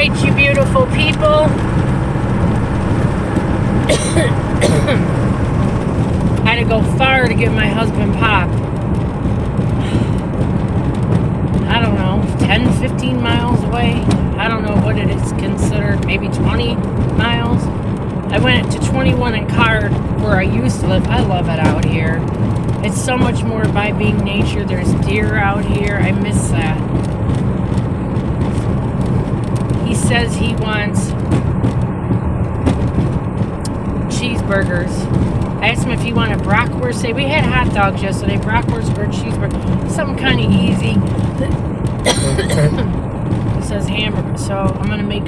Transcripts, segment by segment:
right, you beautiful people. I had to go far to get my husband pop. I don't know, 10, 15 miles away. I don't know what it is considered, maybe 20 miles. I went to 21 and Card, where I used to live. I love it out here. It's so much more by being nature. There's deer out here. I miss that. He says he wants cheeseburgers. I asked him if he wanted bratwurst. Say we had hot dogs yesterday. Bratwurst or cheeseburger, something kind of easy. He says hamburger. So I'm gonna make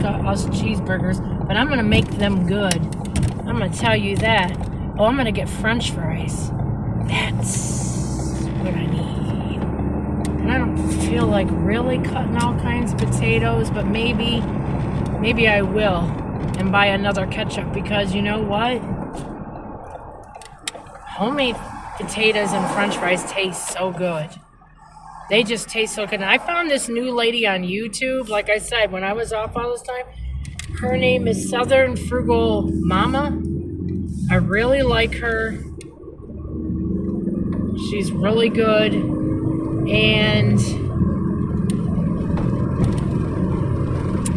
us cheeseburgers, but I'm gonna make them good. I'm gonna tell you that. Oh, I'm gonna get French fries. That's what I need. And I don't feel like really cutting all kinds of potatoes, but maybe I will, and buy another ketchup, because you know what? Homemade potatoes and French fries taste so good. They just taste so good. And I found this new lady on YouTube, like I said, when I was off all this time. Her name is Southern Frugal Mama. I really like her. She's really good. And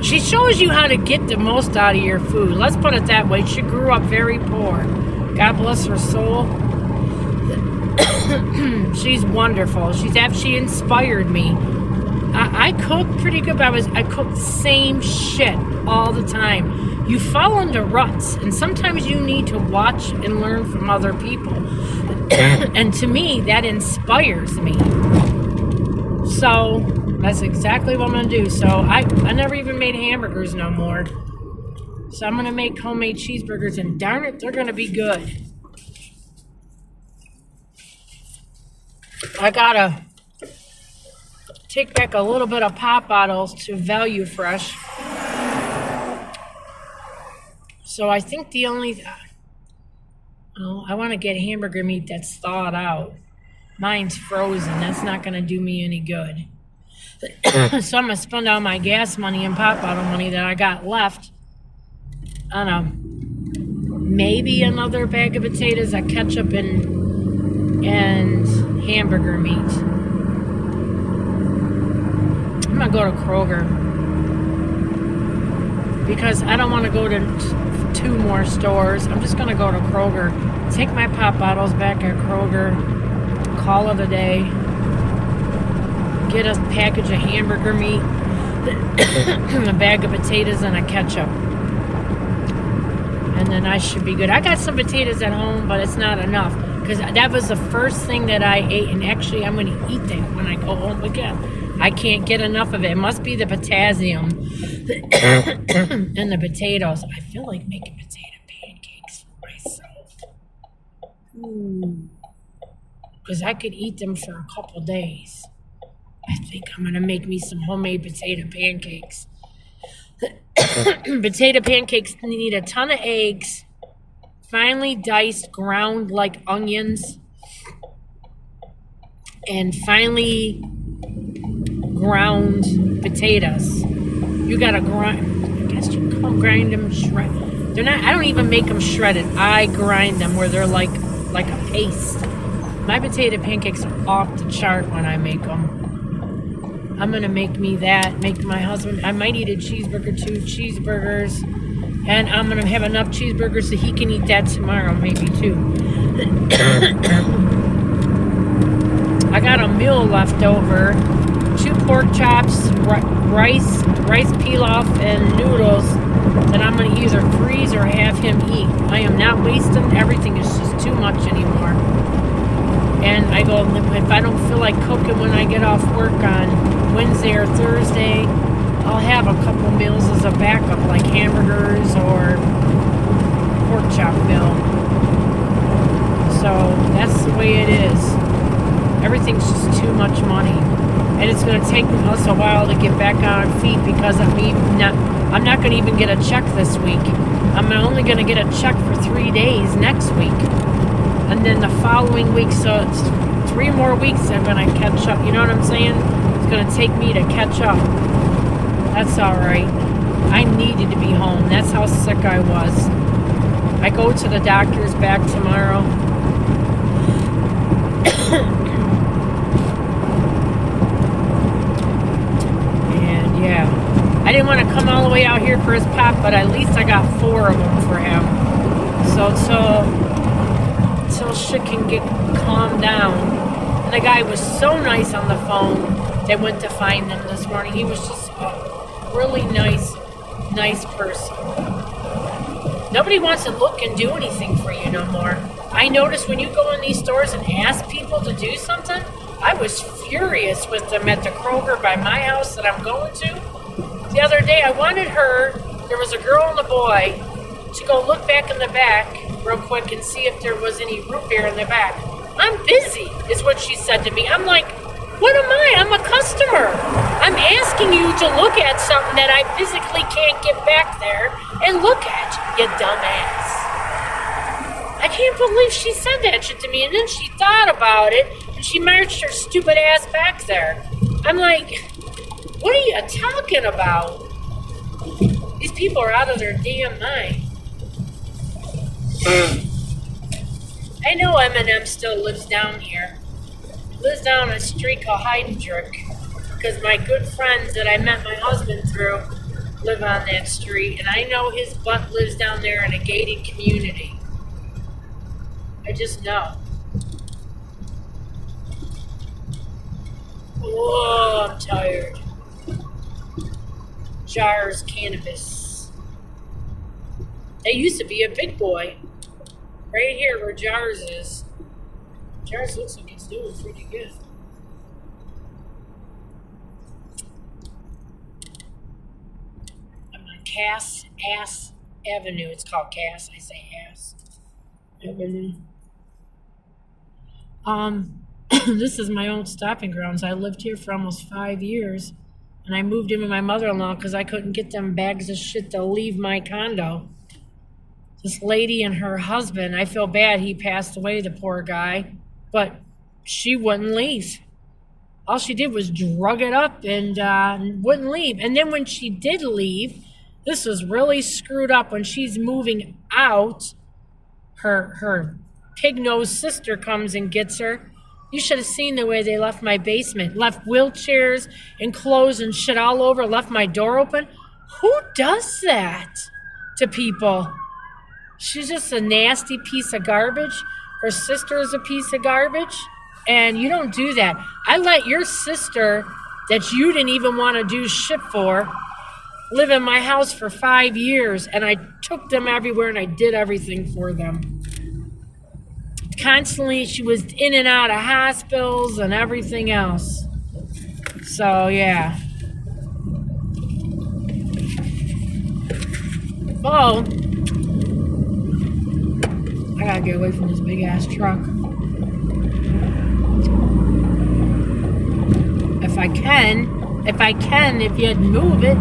she shows you how to get the most out of your food. Let's put it that way. She grew up very poor. God bless her soul. She's wonderful. She inspired me. I cook pretty good, but I cook the same shit all the time. You fall into ruts, and sometimes you need to watch and learn from other people. And to me, that inspires me. So that's exactly what I'm going to do. So I never even made hamburgers no more. So I'm going to make homemade cheeseburgers, and darn it, they're going to be good. I got to take back a little bit of pop bottles to Value Fresh. So I think the only... I want to get hamburger meat that's thawed out. Mine's frozen. That's not going to do me any good. So I'm going to spend all my gas money and pop bottle money that I got left on maybe another bag of potatoes, a ketchup, and hamburger meat. I'm going to go to Kroger, because I don't want to go to 2 more stores. I'm just going to go to Kroger, take my pop bottles back at Kroger, call it a day, get a package of hamburger meat, a bag of potatoes, and a ketchup. And then I should be good. I got some potatoes at home, but it's not enough, because that was the first thing that I ate, and actually I'm going to eat that when I go home again. I can't get enough of it. It must be the potassium and the potatoes. I feel like making potato pancakes for myself. Because I could eat them for a couple days. I think I'm going to make me some homemade potato pancakes. Potato pancakes need a ton of eggs, finely diced, ground like onions, and finely ground potatoes. You gotta grind. I guess you can grind them shred. They're not. I don't even make them shredded. I grind them where they're like a paste. My potato pancakes are off the chart when I make them. I'm gonna make me that. Make my husband. I might eat a cheeseburger, 2 cheeseburgers, and I'm gonna have enough cheeseburgers so he can eat that tomorrow, maybe 2. I got a meal left over. 2 pork chops, rice pilaf, and noodles that I'm going to either freeze or have him eat. I am not wasting. Everything is just too much anymore. And I go, if I don't feel like cooking when I get off work on Wednesday or Thursday, I'll have a couple meals as a backup, like hamburgers or pork chop meal. So that's the way it is. Everything's just too much money. And it's going to take us a while to get back on our feet, because I'm not going to even get a check this week. I'm only going to get a check for 3 days next week. And then the following week, so it's 3 more weeks I'm going to catch up. You know what I'm saying? It's going to take me to catch up. That's all right. I needed to be home. That's how sick I was. I go to the doctor's back tomorrow. And yeah, I didn't want to come all the way out here for his pop, but at least I got 4 of them for him. So till shit can get calmed down. And the guy was so nice on the phone. They went to find them this morning. He was just a really nice person. Nobody wants to look and do anything for you no more. I noticed when you go in these stores and ask people to do something, I was furious with them at the Kroger by my house that I'm going to. The other day I wanted there was a girl and a boy, to go look back in the back real quick and see if there was any root beer in the back. I'm busy, is what she said to me. I'm like, what am I? I'm a customer. I'm asking you to look at something that I physically can't get back there and look at, you dumbass. I can't believe she said that shit to me, and then she thought about it, and she marched her stupid ass back there. I'm like, what are you talking about? These people are out of their damn mind. I know Eminem still lives down here. He lives down a street called A&w because my good friends that I met my husband through live on that street, and I know his butt lives down there in a gated community. I just know. Oh, I'm tired. Jars Cannabis. They used to be a big boy. Right here where Jars is. Jars looks like it's doing pretty good. I'm on Cass Avenue. It's called Cass. I say Ass Avenue. This is my own stopping grounds. I lived here for almost 5 years, and I moved in with my mother-in-law because I couldn't get them bags of shit to leave my condo. This lady and her husband, I feel bad he passed away, the poor guy, but she wouldn't leave. All she did was drug it up and wouldn't leave. And then when she did leave, this was really screwed up. When she's moving out, her pig-nosed sister comes and gets her. You should have seen the way they left my basement. Left wheelchairs and clothes and shit all over. Left my door open. Who does that to people? She's just a nasty piece of garbage. Her sister is a piece of garbage. And you don't do that. I let your sister that you didn't even want to do shit for live in my house for 5 years. And I took them everywhere and I did everything for them. Constantly, she was in and out of hospitals and everything else. So, yeah. Oh, I gotta get away from this big ass truck. If I can, if you'd move it.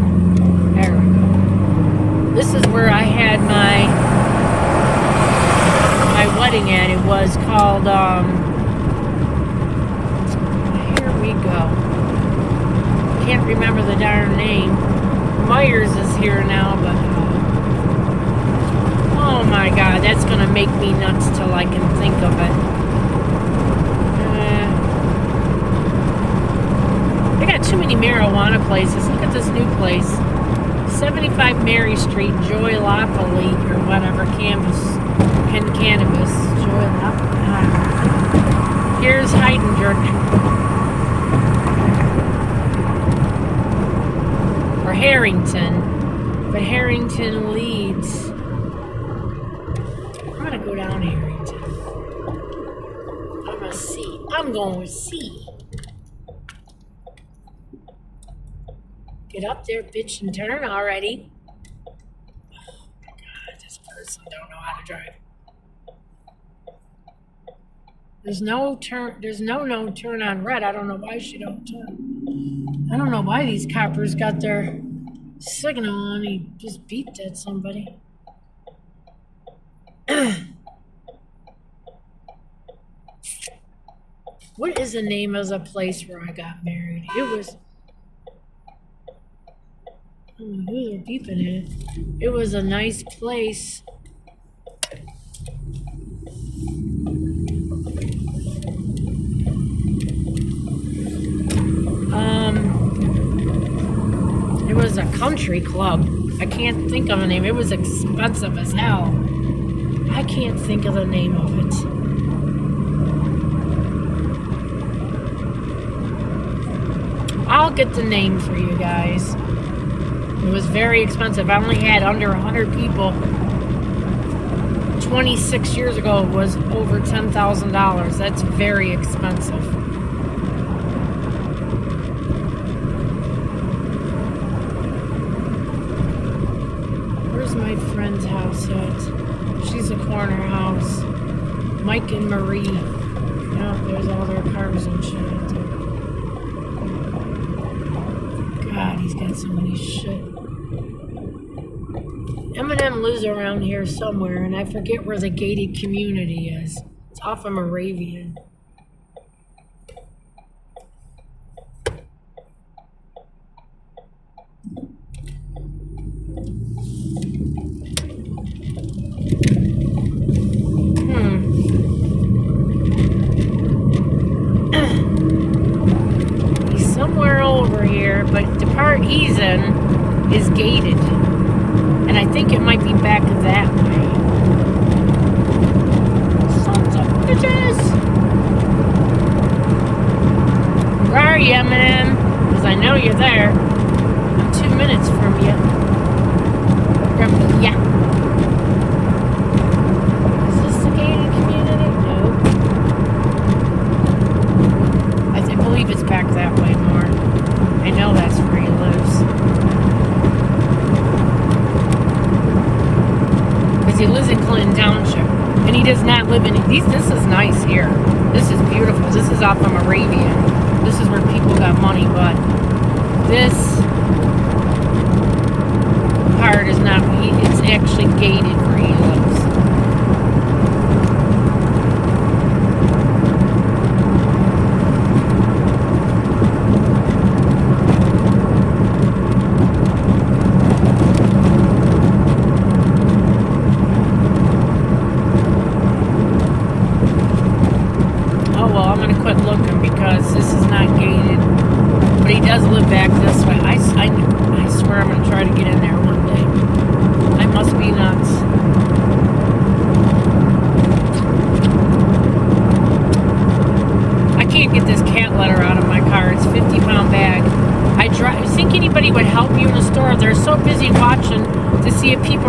There we go. This is where I had my wedding at. It was called, here we go. Can't remember the darn name. Myers is here now, but, oh my God, that's gonna make me nuts till I can think of it. They got too many marijuana places. Look at this new place. 75 Mary Street, Joylopoly, or whatever, Cannabis. Joylopoly. Here's A&w. Or Harrington. But Harrington leads. I'm going to go down Harrington. I'm going to see. I'm going to see. Get up there, bitch, and turn already. Oh, God, this person don't know how to drive. There's no turn on red. I don't know why she don't turn. I don't know why these coppers got their signal on. He just beeped at somebody. What is the name of the place where I got married? It was... Who are beeping at? It was a nice place. It was a country club. I can't think of the name. It was expensive as hell. I can't think of the name of it. I'll get the name for you guys. It was very expensive. I only had under 100 people. 26 years ago, it was over $10,000. That's very expensive. Where's my friend's house at? She's a corner house. Mike and Marie. Yeah, there's all their cars and shit out there. God, he's got so many shit. A&w lives around here somewhere, and I forget where the gated community is. It's off of Moravian. He's somewhere over here, but the part he's in is gated. And I think it might be back that way. Sons of bitches! Where are you, M&M? Because I know you're there. I'm 2 minutes from you. Yeah. Is this the gated community? No. I believe it's back that way more. I know that's where he lives. He lives in Clinton Township, and he does not live in these. This is nice here. This is beautiful. This is off of Moravian. This is where people got money, but this part is not. It's actually gated where he lives.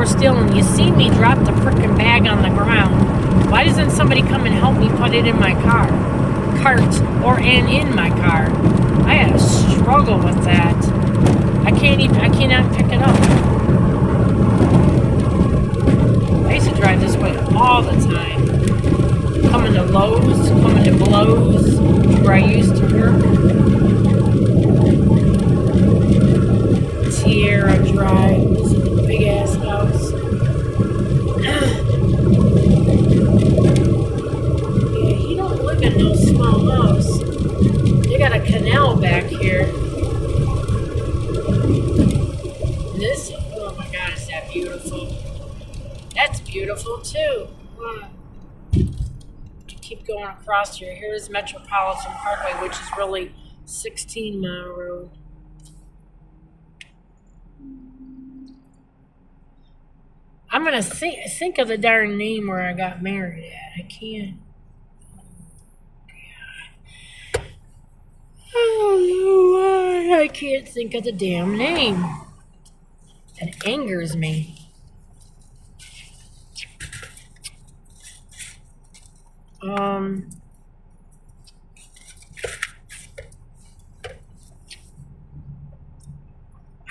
Stealing. You see me drop the frickin' bag on the ground. Why doesn't somebody come and help me put it in my cart in my car? I had a struggle with that. I cannot pick it up. I used to drive this way all the time. Coming to Lowe's, coming to Blows, where I used to work. Tierra Drive. This is a big ass house. Yeah, he don't live in no small house. They got a canal back here. This, oh my God, is that beautiful? That's beautiful too. Keep going across here. Here's Metropolitan Parkway, which is really 16 Mile Road. I'm gonna think of the darn name where I got married at. I can't. I don't know why I can't think of the damn name. It angers me. I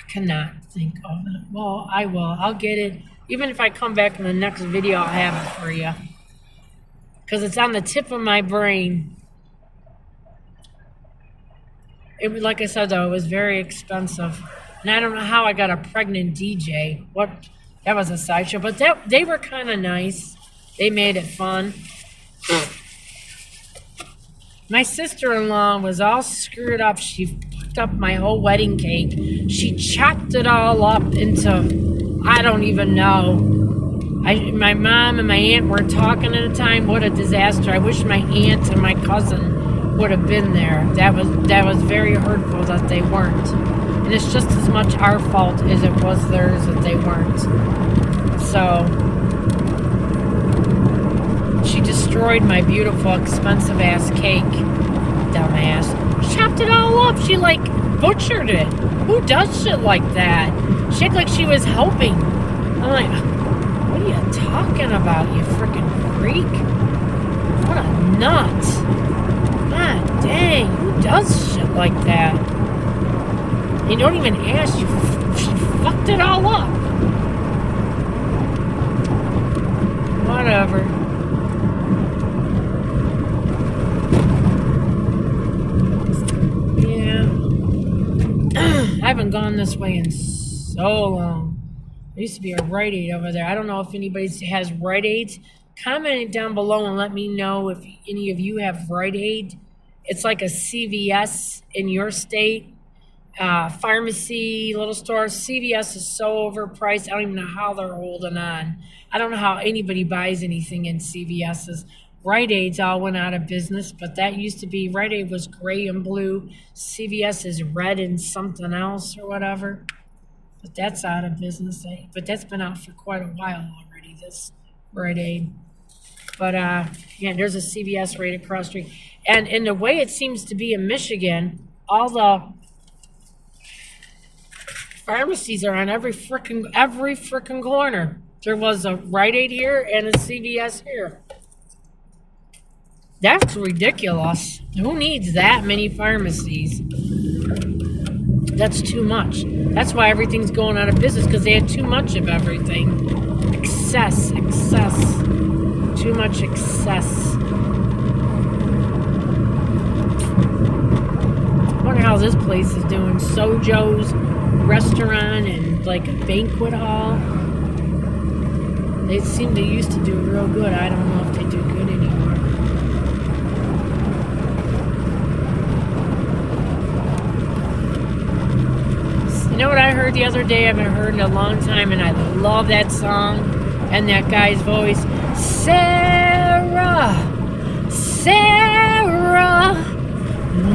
cannot think of it. Well, I will. I'll get it. Even if I come back in the next video, I'll have it for you. Because it's on the tip of my brain. It was, like I said, though, it was very expensive. And I don't know how I got a pregnant DJ. That was a sideshow. But they were kind of nice. They made it fun. My sister-in-law was all screwed up. She scooped up my whole wedding cake. She chopped it all up into, I don't even know. My mom and my aunt were talking at the time. What a disaster. I wish my aunt and my cousin would have been there. That was very hurtful that they weren't. And it's just as much our fault as it was theirs that they weren't. So she destroyed my beautiful, expensive ass cake. Dumbass. She chopped it all up. She like butchered it. Who does shit like that? She acted like she was helping. I'm like, what are you talking about, you freaking freak? What a nut. God dang, who does shit like that? You don't even ask, she fucked it all up. Whatever. Yeah. I haven't gone this way in so long. There used to be a Rite Aid over there. I don't know if anybody has Rite Aids. Comment down below and let me know if any of you have Rite Aid. It's like a CVS in your state. Pharmacy, little stores. CVS is so overpriced. I don't even know how they're holding on. I don't know how anybody buys anything in CVS's. Rite Aid's all went out of business, but that used to be, Rite Aid was gray and blue. CVS is red and something else or whatever. But that's out of business. But that's been out for quite a while already, this Rite Aid. But, yeah, there's a CVS right across the street. And in the way it seems to be in Michigan, all the pharmacies are on every frickin' corner. There was a Rite Aid here and a CVS here. That's ridiculous. Who needs that many pharmacies? That's too much. That's why everything's going out of business, because they had too much of everything. Excess. Too much excess. I wonder how this place is doing. Sojo's restaurant and like a banquet hall. They seem to used to do real good. I don't know if they do good anymore. You know what I heard the other day? I haven't heard in a long time, and I love that song and that guy's voice. Sarah,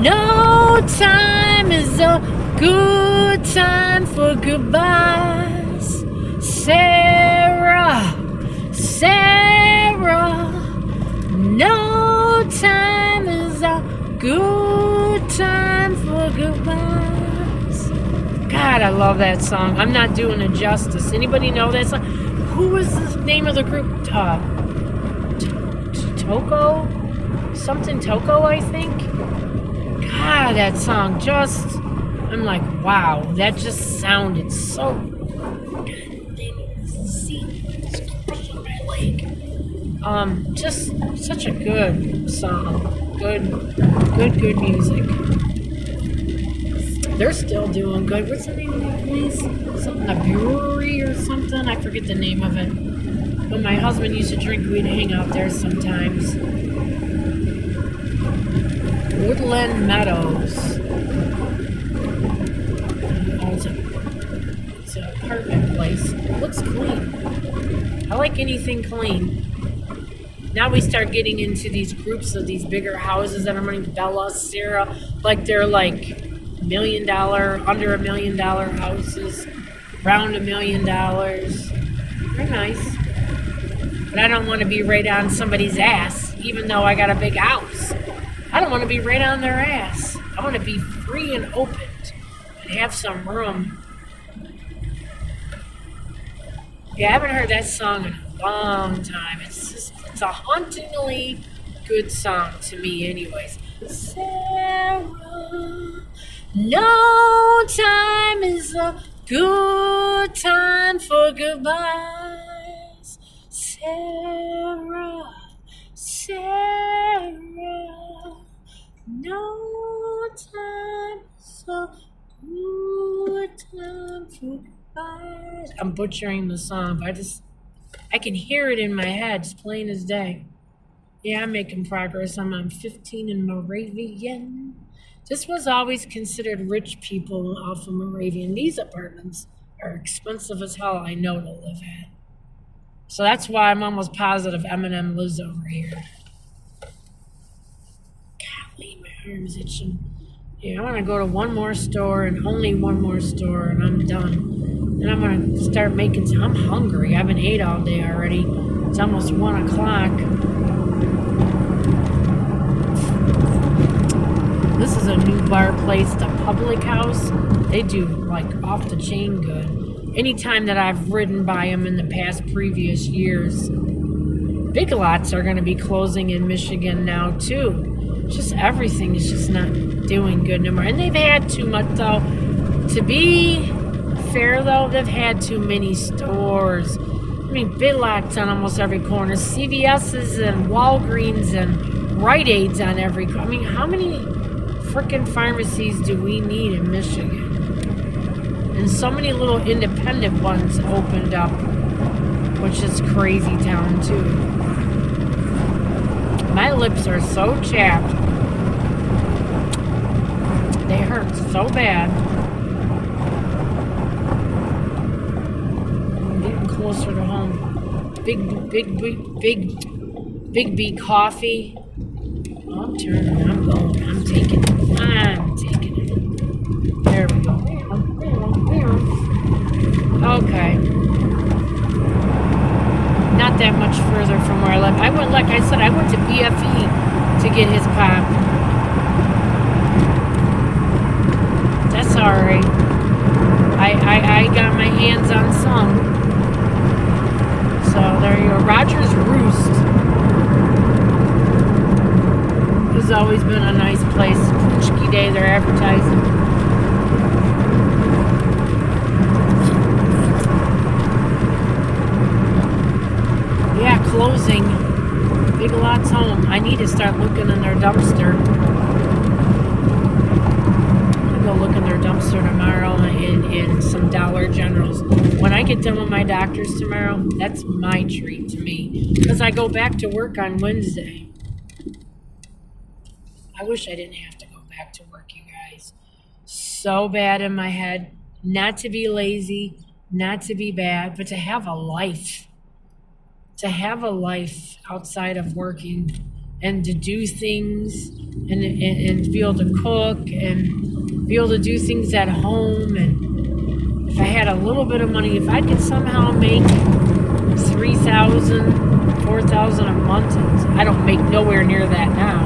no time is a good time for goodbyes. Sarah, no time is a good time for goodbyes. God, I love that song. I'm not doing it justice. Anybody know that song? Who was the name of the group? Toko? Something Toko, I think. God, that song just, I'm like, wow, that just sounded so, God dang it, see, it's crushing my leg. Just such a good song. Good music. They're still doing good. What's the name of that place? Something, a brewery or something? I forget the name of it. When my husband used to drink, we'd hang out there sometimes. Woodland Meadows. Oh, it's an apartment place. It looks clean. I like anything clean. Now we start getting into these groups of these bigger houses that I'm running, Bella, Sarah, like they're like $1 million, under $1 million houses, around $1 million. They're nice. But I don't want to be right on somebody's ass, even though I got a big house. I don't want to be right on their ass. I want to be free and open and have some room. Yeah, I haven't heard that song in a long time. It's a hauntingly good song to me anyways. Sarah, no time is a good time for goodbyes. Sarah, no time is a good time for goodbyes. I'm butchering the song, but I can hear it in my head. It's plain as day. Yeah, I'm making progress. I'm on 15 in Moravian. This was always considered rich people off of Moravian. These apartments are expensive as hell, I know, to live at. So that's why I'm almost positive Eminem lives over here. Golly, my arm's itching. Yeah, I want to go to one more store and only one more store, and I'm done. And I'm going to start making some. I'm hungry. I haven't ate all day already. It's almost 1 o'clock. This is a new bar place, the Public House. They do like off the chain good. Anytime that I've ridden by them in the past previous years, Big Lots are going to be closing in Michigan now too. Just everything is just not doing good no more. And they've had too much though. To be fair though, they've had too many stores. I mean, Big Lots on almost every corner, CVS's and Walgreens and Rite Aids on every corner. I mean, how many freaking pharmacies do we need in Michigan? And so many little independent ones opened up, which is crazy town too. My lips are so chapped. They hurt so bad. I'm getting closer to home. Big B coffee. Oh, I'm turning. I'm going. I'm taking it. There we go. Okay. Not that much further from where I live. I went, like I said, I went to BFE to get his pop. That's alright. I got my hands on some. So there you go. Roger's Roost has always been a nice place. Punchki Day, they're advertising. Yeah, closing. Big Lots home. I need to start looking in their dumpster. I'll go look in their dumpster tomorrow in some Dollar Generals. When I get done with my doctors tomorrow, that's my treat to me. Because I go back to work on Wednesday. I wish I didn't have to go back to work, you guys. So bad in my head. Not to be lazy, not to be bad, but to have a life. To have a life outside of working and to do things and be able to cook and be able to do things at home. And if I had a little bit of money, if I could somehow make $3,000, $4,000 a month, I don't make nowhere near that now,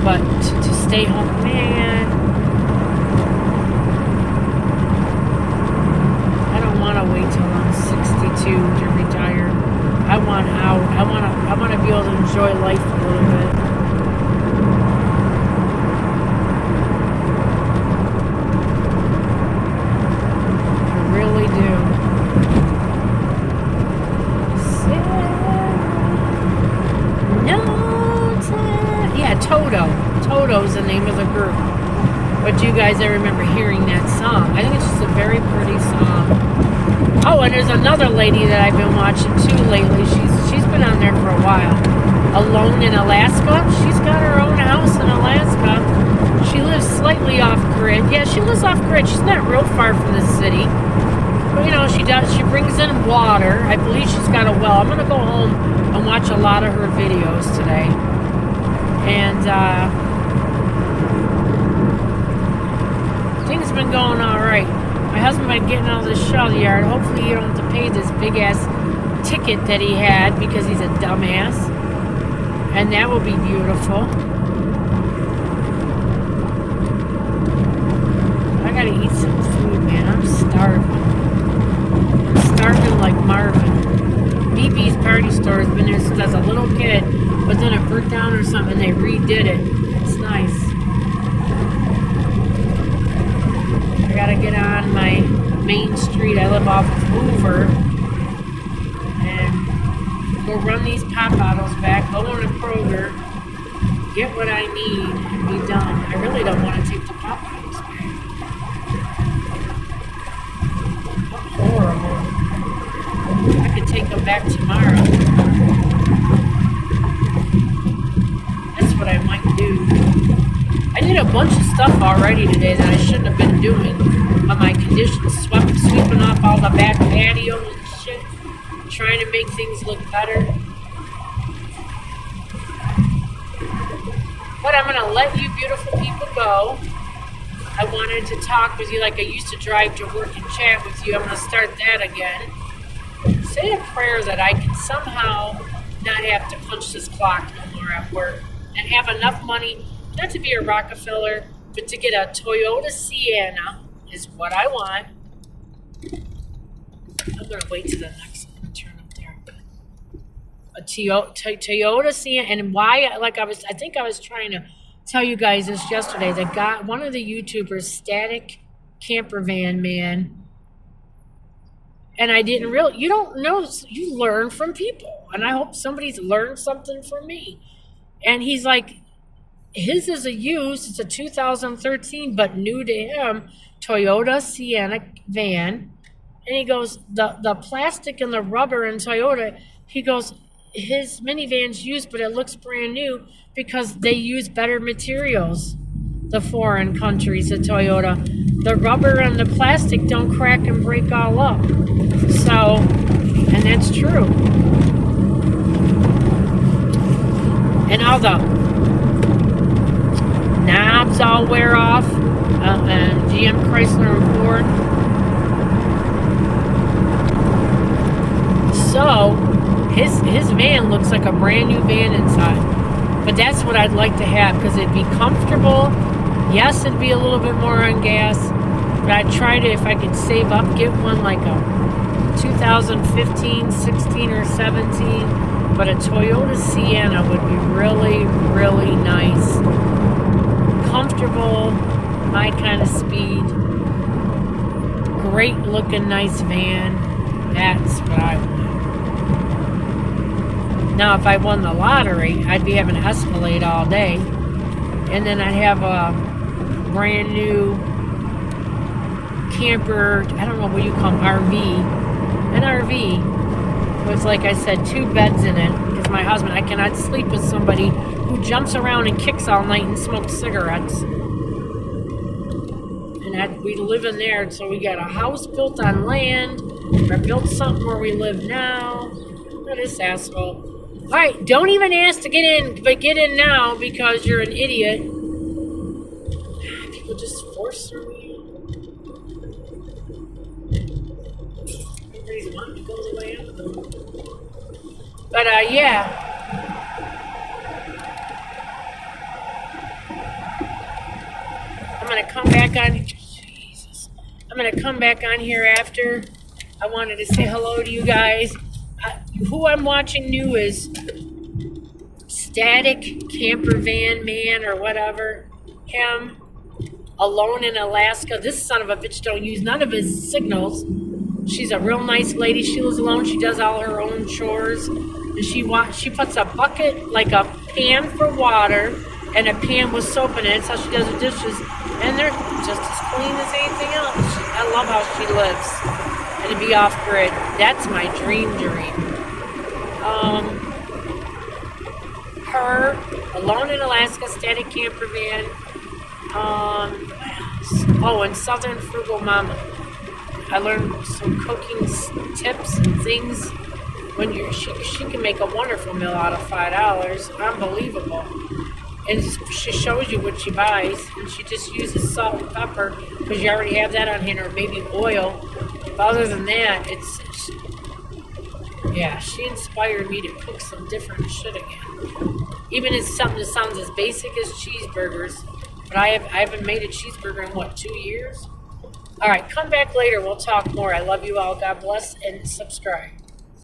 but to stay home, man, I don't want to wait till I'm 62 to retire. I want out. I want to be able to enjoy life a little bit. I really do. No time. Yeah, Toto's the name of the group. But do you guys ever remember hearing that song? I think it's just a very pretty song. Oh, and there's another lady that I've been watching too lately. She's been on there for a while. Alone in Alaska. She's got her own house in Alaska. She lives slightly off grid. Yeah, she lives off grid. She's not real far from the city. But you know, she brings in water. I believe she's got a well. I'm gonna go home and watch a lot of her videos today. And things have been going all right. My husband been getting out of the shell yard. Hopefully he don't have to pay this big ass ticket that he had because he's a dumbass. And that will be beautiful. I gotta eat some food, man. I'm starving. I'm starving like Marvin. BB's Party Store has been there since I was a little kid, but then it burnt down or something and they redid it. It's nice. I gotta get on my main street. I live off of Hoover. And go run these pop bottles back, go on to Kroger, get what I need, and be done. I really don't want to take the pop bottles back. Horrible. I could take them back tomorrow. That's what I might do. I did a bunch of stuff already today that I shouldn't have been doing on my conditions, sweeping off all the back patio and shit, trying to make things look better. But I'm going to let you beautiful people go. I wanted to talk with you like I used to drive to work and chat with you. I'm going to start that again. Say a prayer that I can somehow not have to punch this clock no more at work and have enough money, not to be a Rockefeller, but to get a Toyota Sienna is what I want. I'm going to wait till the next one. Turn up there. A Toyota Sienna, and why, like I think I was trying to tell you guys this yesterday. The guy, one of the YouTubers, Static Camper Van Man, and I didn't really, you don't know, you learn from people, and I hope somebody's learned something from me. And he's like, his is a used, it's a 2013, but new to him, Toyota Sienna van. And he goes, the plastic and the rubber in Toyota, he goes, his minivan's used, but it looks brand new because they use better materials, the foreign countries at Toyota. The rubber and the plastic don't crack and break all up. So, and that's true. And all the knobs all wear off, and GM, Chrysler, and Ford. So, his van looks like a brand new van inside. But that's what I'd like to have, because it'd be comfortable. Yes, it'd be a little bit more on gas, but I'd try to, if I could save up, get one like a 2015, 16, or 17. But a Toyota Sienna would be really, really nice. Comfortable, my kind of speed. Great looking, nice van. That's what I want. Now, if I won the lottery, I'd be having Escalade all day. And then I'd have a brand new camper, I don't know what you call them, RV. An RV with, like I said, 2 beds in it. Because my husband, I cannot sleep with somebody who jumps around and kicks all night and smokes cigarettes. And we live in there, so we got a house built on land. Or built something where we live now. Look at this asshole. Alright, don't even ask to get in, but get in now because you're an idiot. People just force their way in. Everybody's wanting to go the way I'm going. But, yeah. I'm going to come back on. Jesus. I'm going to come back on here after. I wanted to say hello to you guys. Who I'm watching new is Static Camper Van Man or whatever. Him. Alone in Alaska. This son of a bitch don't use none of his signals. She's a real nice lady. She lives alone. She does all her own chores. And she puts a bucket, like a pan for water, and a pan with soap in it. That's how she does her dishes. And they're just as clean as anything else. I love how she lives. And to be off grid. That's my dream. Her, Alone in Alaska, Static Camper Van. Oh, and Southern Frugal Mama. I learned some cooking tips and things. When she can make a wonderful meal out of $5. Unbelievable. And she shows you what she buys, and she just uses salt and pepper because you already have that on hand, or maybe oil. But other than that, yeah, she inspired me to cook some different shit again. Even it's something that sounds as basic as cheeseburgers, but I haven't made a cheeseburger in 2 years? All right, come back later. We'll talk more. I love you all. God bless, and subscribe.